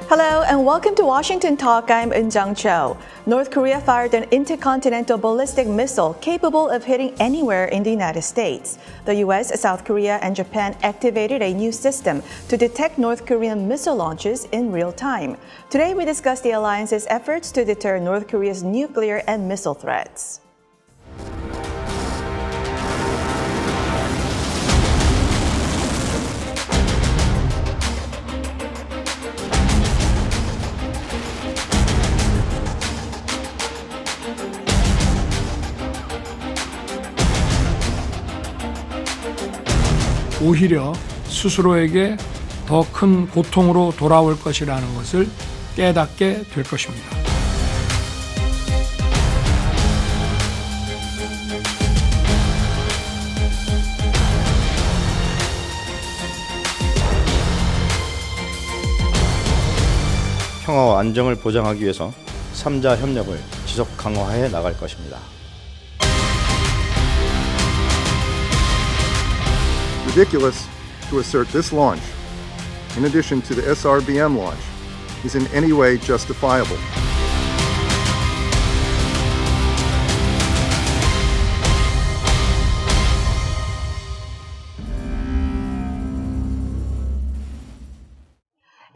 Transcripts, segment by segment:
Hello and welcome to Washington Talk. I'm Eun Cho. North Korea fired an intercontinental ballistic missile capable of hitting anywhere in the United States. The U.S., South Korea, and Japan activated a new system to detect North Korean missile launches in real time. Today we discuss the alliance's efforts to deter North Korea's nuclear and missile threats. 오히려 스스로에게 더 큰 고통으로 돌아올 것이라는 것을 깨닫게 될 것입니다. 평화와 안정을 보장하기 위해서 3자 협력을 지속 강화해 나갈 것입니다. Ridiculous to assert this launch, in addition to the SRBM launch, is in any way justifiable.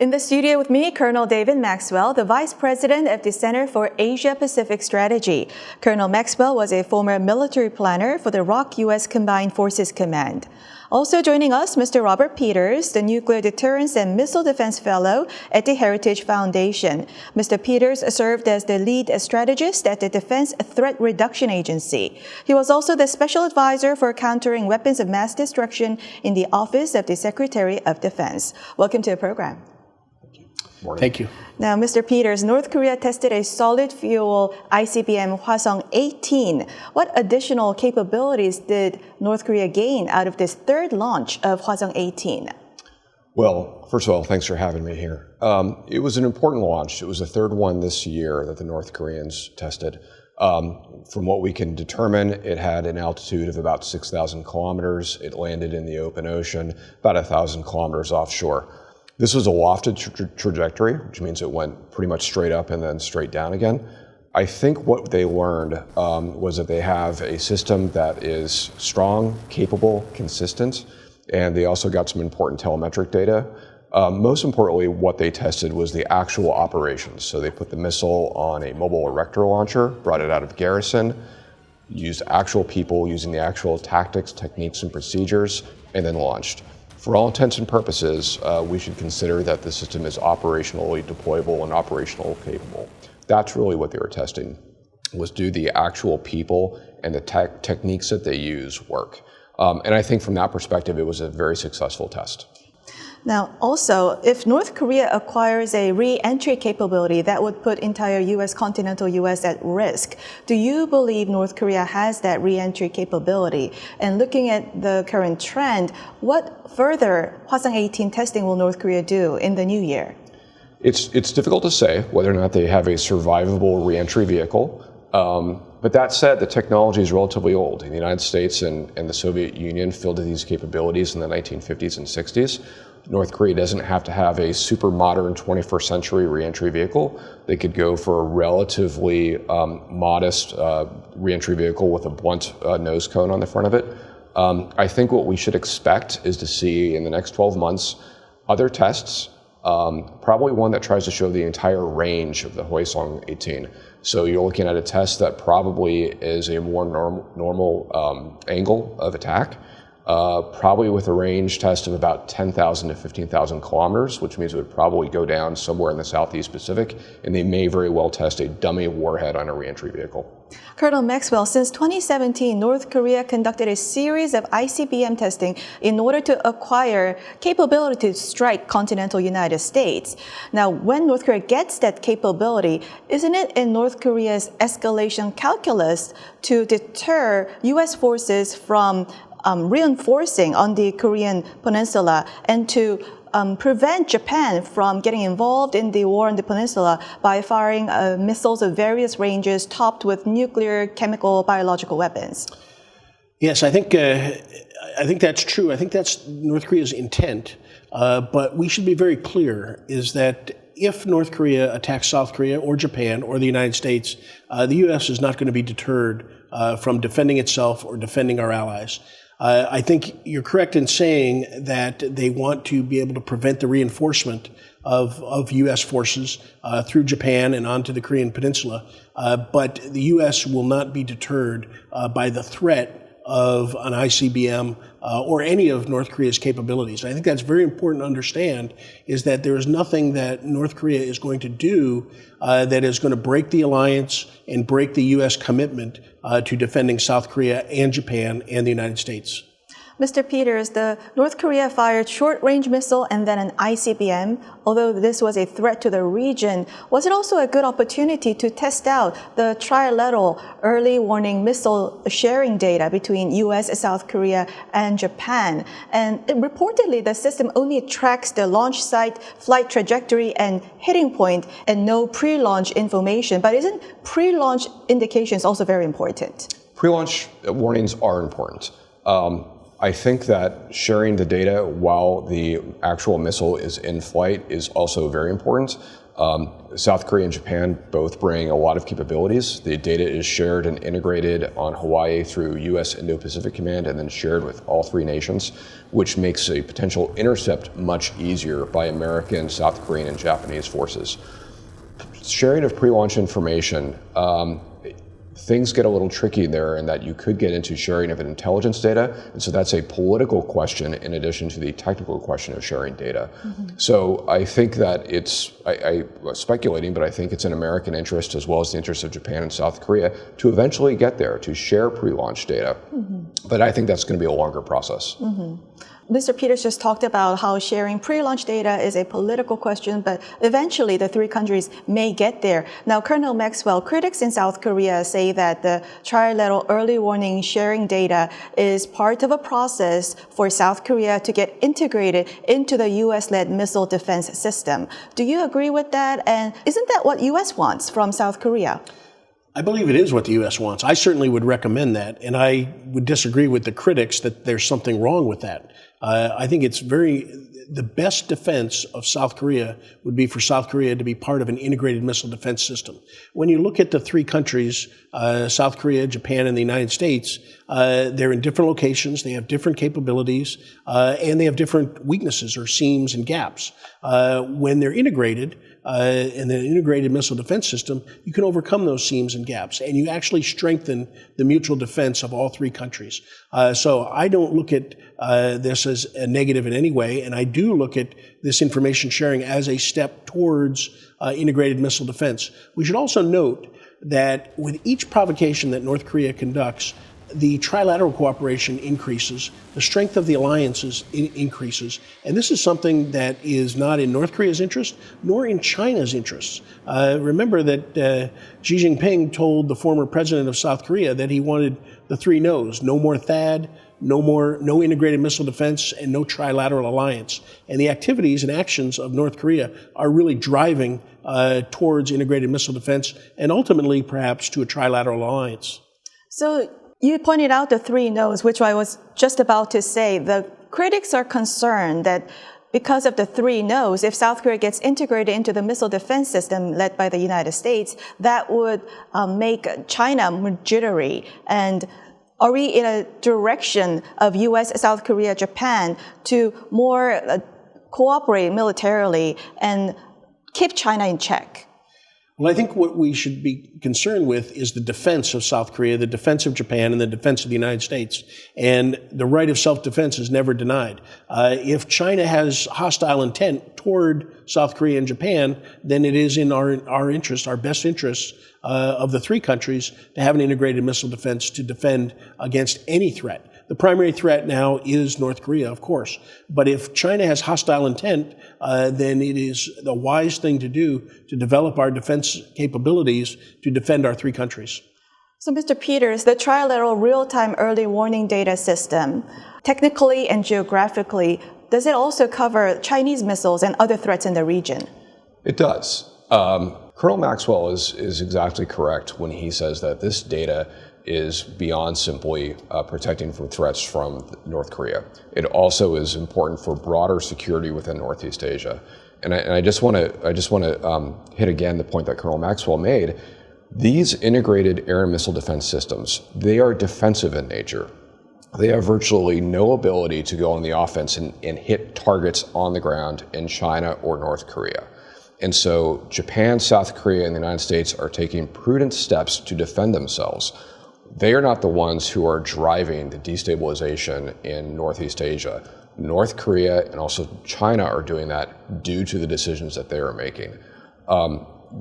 In the studio with me, Colonel David Maxwell, the Vice President of the Center for Asia-Pacific Strategy. Colonel Maxwell was a former military planner for the ROK U.S. Combined Forces Command. Also joining us, Mr. Robert Peters, the Nuclear Deterrence and Missile Defense Fellow at the Heritage Foundation. Mr. Peters served as the lead strategist at the Defense Threat Reduction Agency. He was also the special advisor for countering weapons of mass destruction in the Office of the Secretary of Defense. Welcome to the program. Thank you. Now, Mr. Peters, North Korea tested a solid fuel ICBM Hwasong-18. What additional capabilities did North Korea gain out of this third launch of Hwasong-18? Well, first of all, thanks for having me here. It was an important launch. It was the third one this year that the North Koreans tested. From what we can determine, it had an altitude of about 6,000 kilometers. It landed in the open ocean, about 1,000 kilometers offshore. This was a lofted trajectory, which means it went pretty much straight up and then straight down again. I think what they learned was that they have a system that is strong, capable, consistent, and they also got some important telemetric data. Most importantly, what they tested was the actual operations. So they put the missile on a mobile erector launcher, brought it out of garrison, used actual people using the actual tactics, techniques, and procedures, and then launched. For all intents and purposes, we should consider that the system is operationally deployable and operational capable. That's really what they were testing, was do the actual people and the techniques that they use work. And I think from that perspective, it was a very successful test. Now, also, if North Korea acquires a re-entry capability that would put entire continental U.S. at risk, do you believe North Korea has that re-entry capability? And looking at the current trend, what further Hwasong-18 testing will North Korea do in the new year? It's difficult to say whether or not they have a survivable re-entry vehicle. But that said, the technology is relatively old. The United States and the Soviet Union fielded these capabilities in the 1950s and 60s. North Korea doesn't have to have a super modern 21st century re-entry vehicle. They could go for a relatively modest re-entry vehicle with a blunt nose cone on the front of it. I think what we should expect is to see in the next 12 months other tests, probably one that tries to show the entire range of the Hwasong-18. So you're looking at a test that probably is a more normal angle of attack. Probably with a range test of about 10,000 to 15,000 kilometers, which means it would probably go down somewhere in the Southeast Pacific, and they may very well test a dummy warhead on a reentry vehicle. Colonel Maxwell, since 2017, North Korea conducted a series of ICBM testing in order to acquire capability to strike continental United States. Now, when North Korea gets that capability, isn't it in North Korea's escalation calculus to deter U.S. forces from reinforcing on the Korean peninsula and to prevent Japan from getting involved in the war on the peninsula by firing missiles of various ranges topped with nuclear, chemical, biological weapons? Yes, I think that's true. I think that's North Korea's intent. But we should be very clear is that if North Korea attacks South Korea or Japan or the United States, the U.S. is not going to be deterred from defending itself or defending our allies. I think you're correct in saying that they want to be able to prevent the reinforcement of U.S. forces through Japan and onto the Korean Peninsula, but the U.S. will not be deterred by the threat of an ICBM or any of North Korea's capabilities. I think that's very important to understand, is that there is nothing that North Korea is going to do that is going to break the alliance and break the U.S. commitment to defending South Korea and Japan and the United States. Mr. Peters, the North Korea fired short-range missile and then an ICBM. Although this was a threat to the region, was it also a good opportunity to test out the trilateral early warning missile sharing data between U.S., South Korea, and Japan? And reportedly, the system only tracks the launch site, flight trajectory, and hitting point, and no pre-launch information. But isn't pre-launch indications also very important? Pre-launch warnings are important. I think that sharing the data while the actual missile is in flight is also very important. South Korea and Japan both bring a lot of capabilities. The data is shared and integrated on Hawaii through U.S. Indo-Pacific Command and then shared with all three nations, which makes a potential intercept much easier by American, South Korean, and Japanese forces. Sharing of pre-launch information, things get a little tricky there in that you could get into sharing of intelligence data, and so that's a political question in addition to the technical question of sharing data. So I think that I'm speculating, but I think it's in American interest as well as the interest of Japan and South Korea to eventually get there, to share pre-launch data. But I think that's going to be a longer process. Mr. Peters just talked about how sharing pre-launch data is a political question, but eventually the three countries may get there. Now, Colonel Maxwell, critics in South Korea say that the trilateral early warning sharing data is part of a process for South Korea to get integrated into the U.S.-led missile defense system. Do you agree with that? And isn't that what U.S. wants from South Korea? I believe it is what the U.S. wants. I certainly would recommend that, and I would disagree with the critics that there's something wrong with that. I think it's the best defense of South Korea would be for South Korea to be part of an integrated missile defense system. When you look at the three countries, South Korea, Japan, and the United States, they're in different locations, they have different capabilities, and they have different weaknesses or seams and gaps. When they're integrated, in an integrated missile defense system, you can overcome those seams and gaps, and you actually strengthen the mutual defense of all three countries. So I don't look at this as a negative in any way, and I do look at this information sharing as a step towards integrated missile defense. We should also note that with each provocation that North Korea conducts, the trilateral cooperation increases, the strength of the alliances increases, and this is something that is not in North Korea's interest, nor in China's interests. Remember that Xi Jinping told the former president of South Korea that he wanted the three no's: no more THAAD, no integrated missile defense, and no trilateral alliance. And the activities and actions of North Korea are really driving towards integrated missile defense and ultimately perhaps to a trilateral alliance. So you pointed out the three no's, which I was just about to say. The critics are concerned that because of the three no's, if South Korea gets integrated into the missile defense system led by the United States, that would make China more jittery. And are we in a direction of U.S., South Korea, Japan to more cooperate militarily and keep China in check? Well, I think what we should be concerned with is the defense of South Korea, the defense of Japan, and the defense of the United States. And the right of self-defense is never denied. If China has hostile intent toward South Korea and Japan, then it is in our interest, our best interest of the three countries to have an integrated missile defense to defend against any threat. The primary threat now is North Korea, of course. But if China has hostile intent, then it is the wise thing to do to develop our defense capabilities to defend our three countries. So, Mr. Peters, the trilateral real-time early warning data system, technically and geographically, does it also cover Chinese missiles and other threats in the region? It does. Colonel Maxwell is exactly correct when he says that this data is beyond simply protecting from threats from North Korea. It also is important for broader security within Northeast Asia. and I just want to hit again the point that Colonel Maxwell made. These integrated air and missile defense systems, they are defensive in nature. They have virtually no ability to go on the offense and hit targets on the ground in China or North Korea. And so Japan, South Korea, and the United States are taking prudent steps to defend themselves. They are not the ones who are driving the destabilization in Northeast Asia. North Korea and also China are doing that due to the decisions that they are making.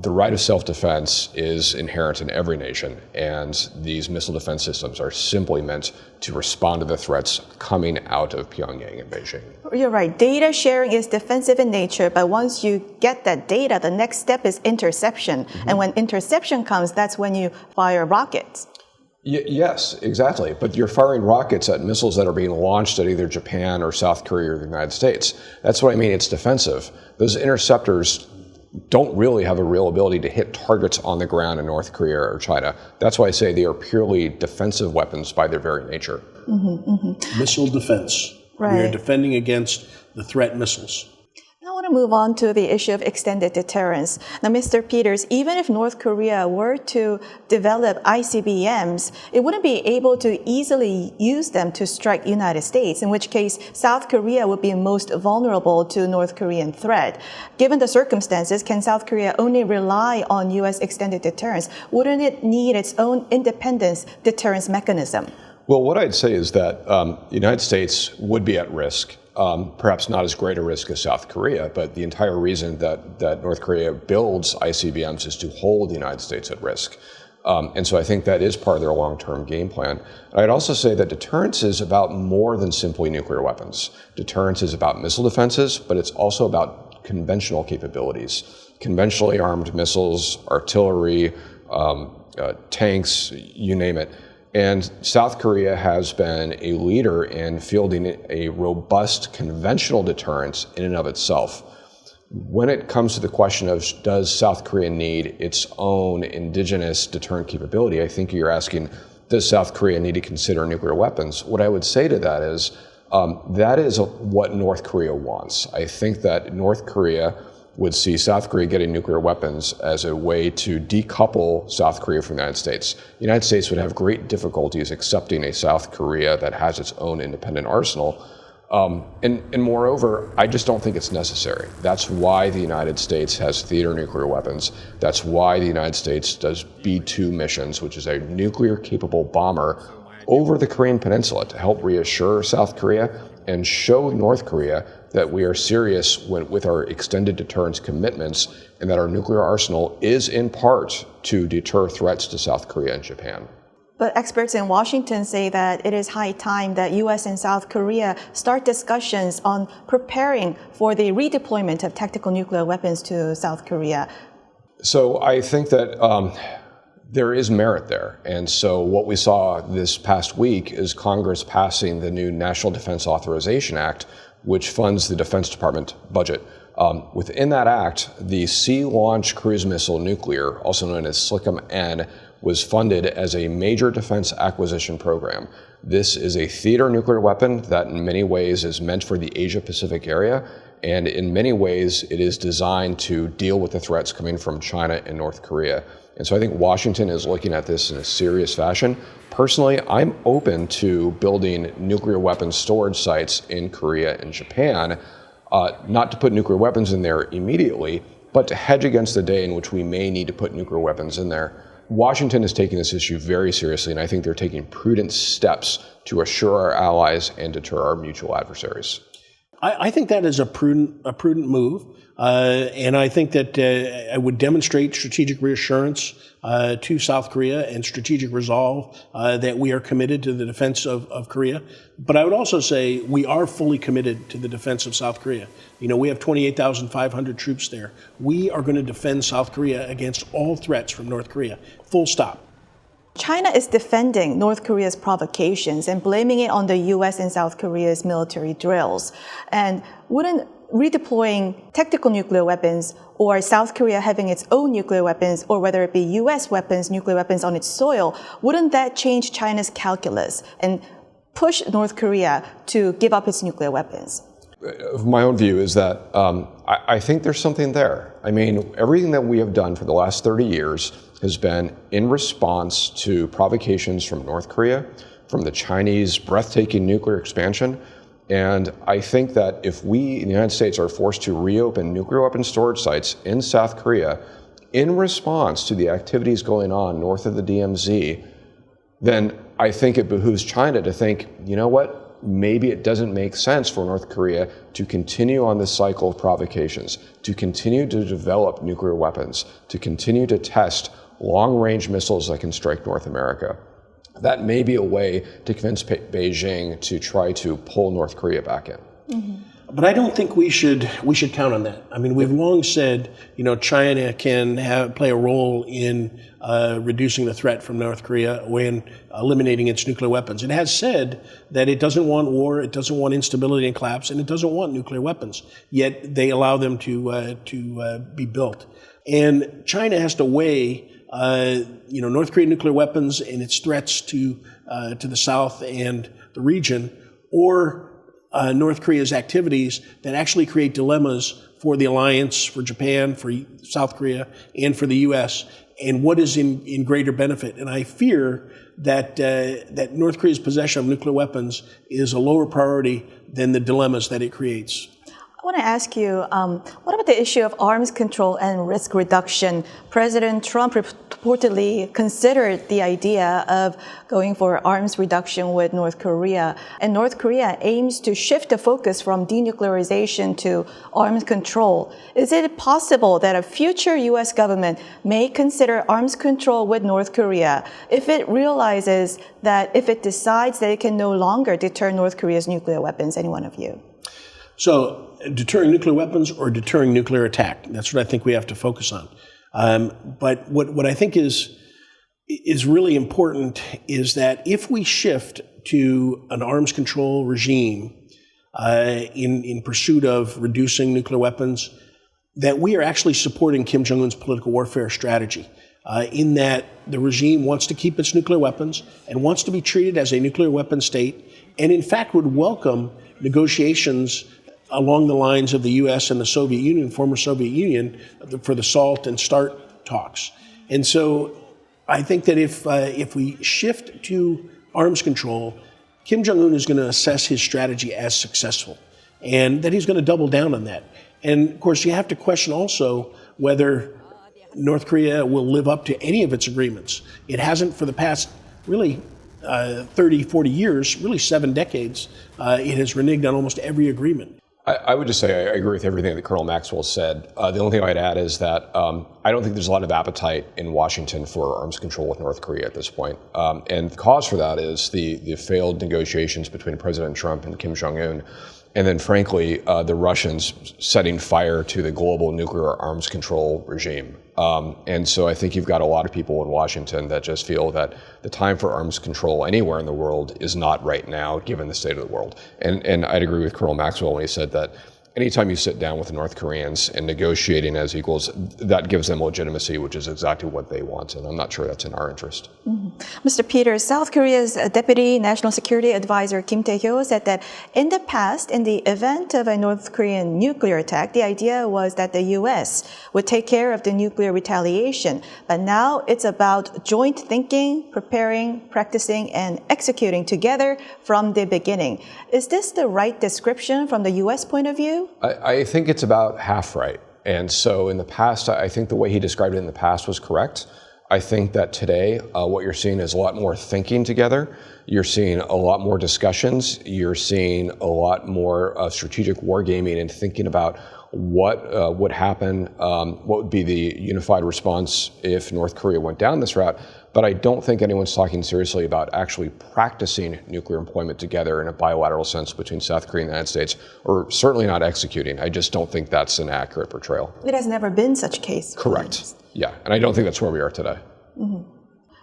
The right of self-defense is inherent in every nation, and these missile defense systems are simply meant to respond to the threats coming out of Pyongyang and Beijing. You're right. Data sharing is defensive in nature, but once you get that data, the next step is interception. And when interception comes, that's when you fire rockets. Yes, exactly. But you're firing rockets at missiles that are being launched at either Japan or South Korea or the United States. That's what I mean. It's defensive. Those interceptors don't really have a real ability to hit targets on the ground in North Korea or China. That's why I say they are purely defensive weapons by their very nature. Missile defense. Right. We are defending against the threat missiles. Now I want to move on to the issue of extended deterrence. Now, Mr. Peters, even if North Korea were to develop ICBMs, it wouldn't be able to easily use them to strike the United States, in which case South Korea would be most vulnerable to North Korean threat. Given the circumstances, can South Korea only rely on U.S. extended deterrence? Wouldn't it need its own independent deterrence mechanism? Well, what I'd say is that the United States would be at risk. Perhaps not as great a risk as South Korea, but the entire reason that North Korea builds ICBMs is to hold the United States at risk. And so I think that is part of their long-term game plan. And I'd also say that deterrence is about more than simply nuclear weapons. Deterrence is about missile defenses, but it's also about conventional capabilities. Conventionally armed missiles, artillery, tanks, you name it. And South Korea has been a leader in fielding a robust conventional deterrence in and of itself. When it comes to the question of does South Korea need its own indigenous deterrent capability, I think you're asking, does South Korea need to consider nuclear weapons? What I would say to that is what North Korea wants. I think that North Korea would see South Korea getting nuclear weapons as a way to decouple South Korea from the United States. The United States would have great difficulties accepting a South Korea that has its own independent arsenal. And moreover, I just don't think it's necessary. That's why the United States has theater nuclear weapons. That's why the United States does B-2 missions, which is a nuclear-capable bomber over the Korean Peninsula to help reassure South Korea and show North Korea that we are serious with our extended deterrence commitments and that our nuclear arsenal is in part to deter threats to South Korea and Japan. But experts in Washington say that it is high time that U.S. and South Korea start discussions on preparing for the redeployment of tactical nuclear weapons to South Korea. So I think that there is merit there. And so what we saw this past week is Congress passing the new National Defense Authorization Act, which funds the Defense Department budget. Within that act, the Sea Launch Cruise Missile Nuclear, also known as SLCM-N, was funded as a major defense acquisition program. This is a theater nuclear weapon that in many ways is meant for the Asia-Pacific area, and in many ways it is designed to deal with the threats coming from China and North Korea. And so I think Washington is looking at this in a serious fashion. Personally, I'm open to building nuclear weapons storage sites in Korea and Japan, not to put nuclear weapons in there immediately, but to hedge against the day in which we may need to put nuclear weapons in there. Washington is taking this issue very seriously, and I think they're taking prudent steps to assure our allies and deter our mutual adversaries. I think that is a prudent move, and I think that I would demonstrate strategic reassurance to South Korea and strategic resolve that we are committed to the defense of Korea. But I would also say we are fully committed to the defense of South Korea. You know, we have 28,500 troops there. We are going to defend South Korea against all threats from North Korea, full stop. China is defending North Korea's provocations and blaming it on the U.S. and South Korea's military drills. And wouldn't redeploying tactical nuclear weapons or South Korea having its own nuclear weapons, or whether it be U.S. weapons, nuclear weapons on its soil, wouldn't that change China's calculus and push North Korea to give up its nuclear weapons? my own view is that I think there's something there. I mean, everything that we have done for the last 30 years has been in response to provocations from North Korea, from the Chinese breathtaking nuclear expansion. And I think that if we in the United States are forced to reopen nuclear weapons storage sites in South Korea in response to the activities going on north of the DMZ, then I think it behooves China to think, you know what? Maybe it doesn't make sense for North Korea to continue on this cycle of provocations, to continue to develop nuclear weapons, to continue to test long-range missiles that can strike North America. That may be a way to convince Beijing to try to pull North Korea back in. Mm-hmm. But I don't think we should count on that. I mean, we've long said, China can play a role in reducing the threat from North Korea when eliminating its nuclear weapons. It has said that it doesn't want war, it doesn't want instability and collapse, and it doesn't want nuclear weapons. Yet they allow them to be built. And China has to weigh, North Korean nuclear weapons and its threats to the south and the region, or North Korea's activities that actually create dilemmas for the alliance, for Japan, for South Korea, and for the U.S., and what is in greater benefit. And I fear that that North Korea's possession of nuclear weapons is a lower priority than the dilemmas that it creates. I want to ask you, what about the issue of arms control and risk reduction? President Trump reportedly considered the idea of going for arms reduction with North Korea, and North Korea aims to shift the focus from denuclearization to arms control. Is it possible that a future U.S. government may consider arms control with North Korea if it realizes that if it decides that it can no longer deter North Korea's nuclear weapons? Any one of you? So, deterring nuclear weapons or deterring nuclear attack. That's what I think we have to focus on. But what I think is really important is that if we shift to an arms control regime in pursuit of reducing nuclear weapons, that we are actually supporting Kim Jong-un's political warfare strategy, in that the regime wants to keep its nuclear weapons and wants to be treated as a nuclear weapon state, and in fact would welcome negotiations along the lines of the U.S. and the Soviet Union, former Soviet Union, for the SALT and START talks. And so I think that if we shift to arms control, Kim Jong-un is going to assess his strategy as successful, and that he's going to double down on that. And of course, you have to question also whether North Korea will live up to any of its agreements. It hasn't for the past really 30, 40 years, really 7 decades. It has reneged on almost every agreement. I would just say I agree with everything that Colonel Maxwell said. The only thing I'd add is that I don't think there's a lot of appetite in Washington for arms control with North Korea at this point. And the cause for that is the failed negotiations between President Trump and Kim Jong-un. And then, frankly, the Russians setting fire to the global nuclear arms control regime. And so I think you've got a lot of people in Washington that just feel that the time for arms control anywhere in the world is not right now, given the state of the world. And I'd agree with Colonel Maxwell when he said that anytime you sit down with the North Koreans and negotiating as equals, that gives them legitimacy, which is exactly what they want. And I'm not sure that's in our interest. Mm-hmm. Mr. Peters, South Korea's Deputy National Security Advisor Kim Tae-hyo said that in the past, in the event of a North Korean nuclear attack, the idea was that the U.S. would take care of the nuclear retaliation. But now it's about joint thinking, preparing, practicing, and executing together from the beginning. Is this the right description from the U.S. point of view? I think it's about half right. And so in the past, I think the way he described it in the past was correct. I think that today, what you're seeing is a lot more thinking together. You're seeing a lot more discussions. You're seeing a lot more strategic wargaming and thinking about what would happen, what would be the unified response if North Korea went down this route. But I don't think anyone's talking seriously about actually practicing nuclear employment together in a bilateral sense between South Korea and the United States, or certainly not executing. I just don't think that's an accurate portrayal. It has never been such a case. Correct. Yeah, and I don't think that's where we are today. Mm-hmm.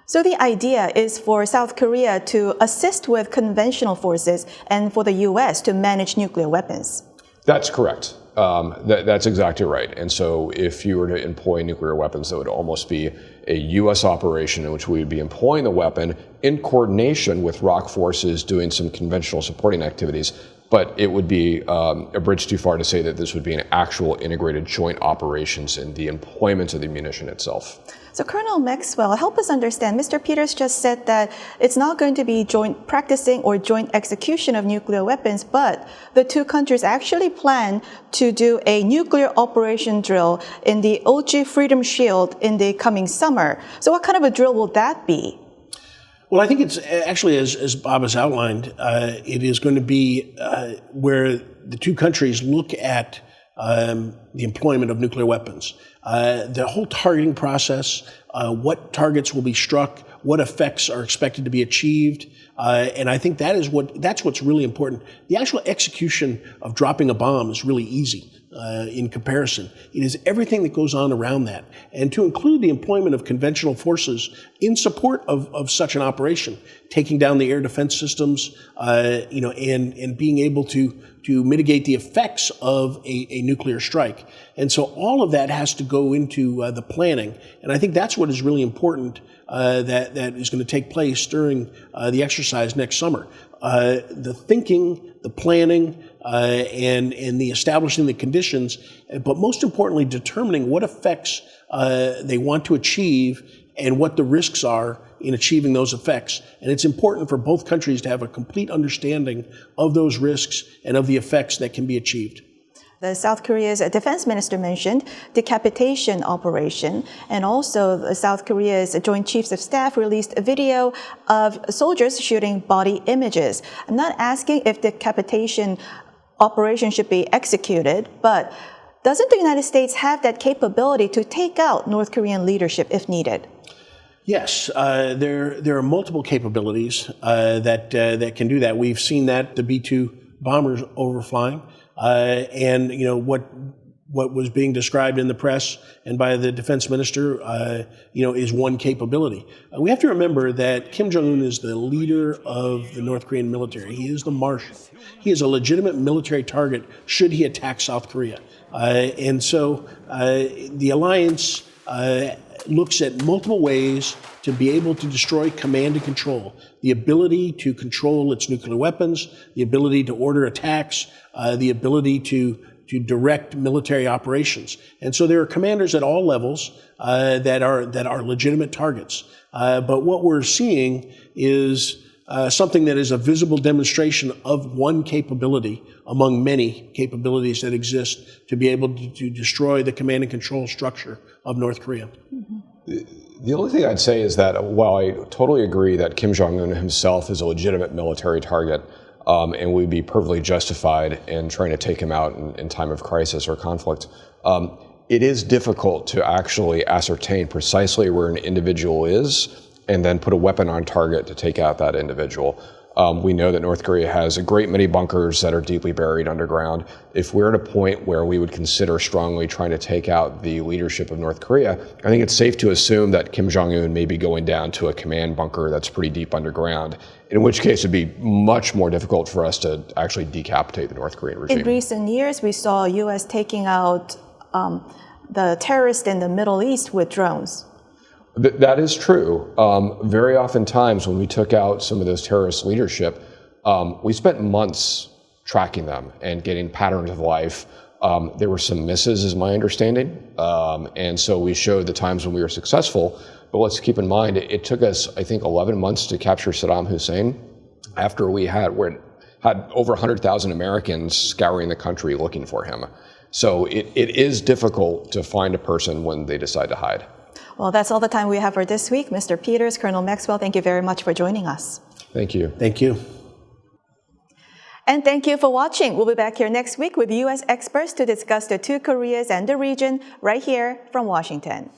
So the idea is for South Korea to assist with conventional forces and for the U.S. to manage nuclear weapons. That's correct. That's exactly right. And so if you were to employ nuclear weapons, that would almost be a U.S. operation in which we would be employing the weapon in coordination with ROC forces doing some conventional supporting activities. but it would be a bridge too far to say that this would be an actual integrated joint operations in the employment of the munition itself. So Colonel Maxwell, help us understand. Mr. Peters just said that it's not going to be joint practicing or joint execution of nuclear weapons, but the two countries actually plan to do a nuclear operation drill in the Ochi Freedom Shield in the coming summer. So what kind of a drill will that be? Well, I think it's actually, as Bob has outlined, it is going to be where the two countries look at the employment of nuclear weapons. The whole targeting process, what targets will be struck, what effects are expected to be achieved, and I think that's what's really important. The actual execution of dropping a bomb is really easy in comparison. It is everything that goes on around that, and to include the employment of conventional forces in support of such an operation, taking down the air defense systems, and being able to mitigate the effects of a nuclear strike. And so all of that has to go into the planning. And I think that's what is really important that is going to take place during the exercise next summer. The thinking, the planning, and the establishing the conditions, but most importantly, determining what effects they want to achieve and what the risks are in achieving those effects. And it's important for both countries to have a complete understanding of those risks and of the effects that can be achieved. The South Korea's defense minister mentioned decapitation operation, and also South Korea's Joint Chiefs of Staff released a video of soldiers shooting body images. I'm not asking if decapitation operation should be executed, but doesn't the United States have that capability to take out North Korean leadership if needed? Yes, there are multiple capabilities that can do that. We've seen that, the B-2 bombers overflying. And what was being described in the press and by the defense minister, is one capability. We have to remember that Kim Jong-un is the leader of the North Korean military. He is the marshal. He is a legitimate military target should he attack South Korea. And so the alliance looks at multiple ways to be able to destroy command and control, the ability to control its nuclear weapons, the ability to order attacks, the ability to direct military operations. And so there are commanders at all levels that are legitimate targets. But what we're seeing is something that is a visible demonstration of one capability among many capabilities that exist to be able to destroy the command and control structure of North Korea. The only thing I'd say is that while I totally agree that Kim Jong-un himself is a legitimate military target, and we'd be perfectly justified in trying to take him out in time of crisis or conflict, it is difficult to actually ascertain precisely where an individual is and then put a weapon on target to take out that individual. We know that North Korea has a great many bunkers that are deeply buried underground. If we're at a point where we would consider strongly trying to take out the leadership of North Korea, I think it's safe to assume that Kim Jong-un may be going down to a command bunker that's pretty deep underground, in which case it'd be much more difficult for us to actually decapitate the North Korean regime. In recent years, we saw U.S. taking out the terrorists in the Middle East with drones. That is true. Very oftentimes when we took out some of those terrorist leadership, we spent months tracking them and getting patterns of life. There were some misses, is my understanding. And so we showed the times when we were successful. But let's keep in mind, it took us, I think, 11 months to capture Saddam Hussein after we had over 100,000 Americans scouring the country looking for him. So it is difficult to find a person when they decide to hide. Well, that's all the time we have for this week. Mr. Peters, Colonel Maxwell, thank you very much for joining us. Thank you. Thank you. And thank you for watching. We'll be back here next week with U.S. experts to discuss the two Koreas and the region right here from Washington.